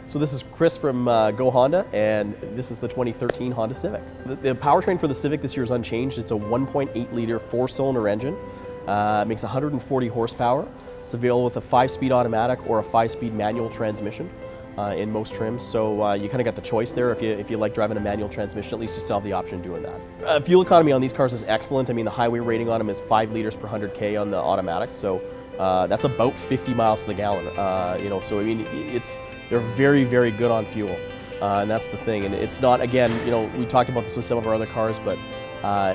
So this is Chris from Go Honda, and this is the 2013 Honda Civic. The powertrain for the Civic this year is unchanged. It's a 1.8 liter 4-cylinder engine. It makes 140 horsepower. It's available with a 5-speed automatic or a 5-speed manual transmission in most trims. So you kind of got the choice there. If you like driving a manual transmission, at least you still have the option of doing that. Fuel economy on these cars is excellent. I mean, the highway rating on them is 5 liters per 100K on the automatic. So that's about 50 miles to the gallon. You know, so I mean, they're very, very good on fuel, and that's the thing. And it's not, again, you know, we talked about this with some of our other cars, but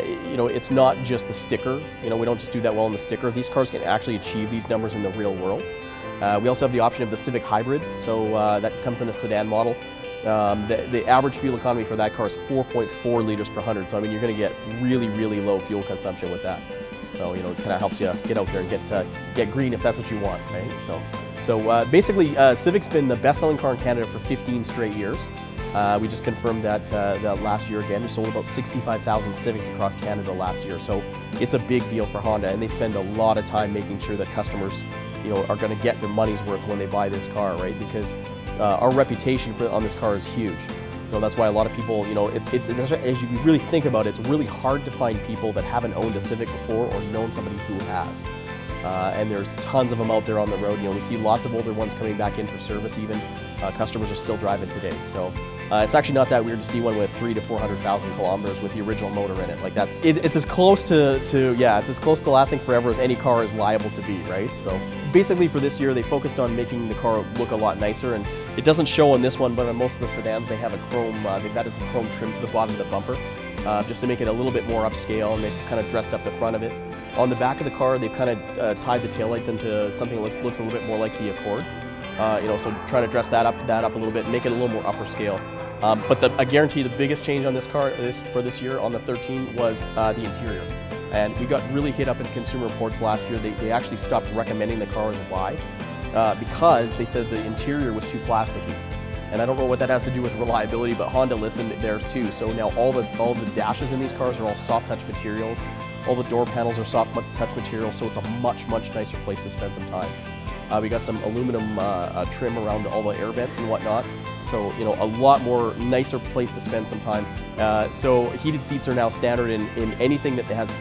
you know, it's not just the sticker. You know, we don't just do that well in the sticker. These cars can actually achieve these numbers in the real world. We also have the option of the Civic Hybrid, so that comes in a sedan model. The average fuel economy for that car is 4.4 liters per 100. So I mean, you're going to get really, really low fuel consumption with that. So, you know, it kind of helps you get out there and get green if that's what you want, right? So basically, Civic's been the best-selling car in Canada for 15 straight years. We just confirmed that last year again. We sold about 65,000 Civics across Canada last year. So it's a big deal for Honda, and they spend a lot of time making sure that customers, you know, are going to get their money's worth when they buy this car, right? Because our reputation on this car is huge. You know, that's why a lot of people, you know, it's as you really think about it, it's really hard to find people that haven't owned a Civic before or known somebody who has. And there's tons of them out there on the road. You know, we see lots of older ones coming back in for service even. Customers are still driving today. So it's actually not that weird to see one with 300,000 to 400,000 kilometers with the original motor in it. Like it's as close it's as close to lasting forever as any car is liable to be, right? So basically for this year, they focused on making the car look a lot nicer, and it doesn't show on this one, but on most of the sedans, they have a chrome, they've added some chrome trim to the bottom of the bumper, just to make it a little bit more upscale, and they've kind of dressed up the front of it. On the back of the car, they've kind of tied the taillights into something that looks a little bit more like the Accord. You know, so trying to dress that up a little bit, make it a little more upper scale. But I guarantee the biggest change on this car for this year on the 13 was the interior. And we got really hit up in Consumer Reports last year. They actually stopped recommending the car to buy because they said the interior was too plasticky. And I don't know what that has to do with reliability, but Honda listened there too. So now all the dashes in these cars are all soft touch materials. All the door panels are soft touch materials, so it's a much, much nicer place to spend some time. We got some aluminum trim around all the air vents and whatnot. So, you know, a lot more nicer place to spend some time. So heated seats are now standard in anything that has,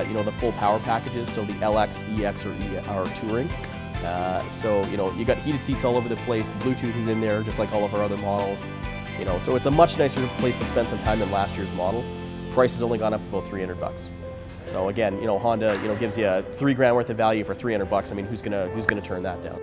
you know, the full power packages. So the LX, EX, or Touring. So, you know, you got heated seats all over the place. Bluetooth is in there, just like all of our other models. You know, so it's a much nicer place to spend some time than last year's model. Price has only gone up about $300. So again, you know, Honda, you know, gives you $3 grand worth of value for $300. I mean, who's gonna turn that down?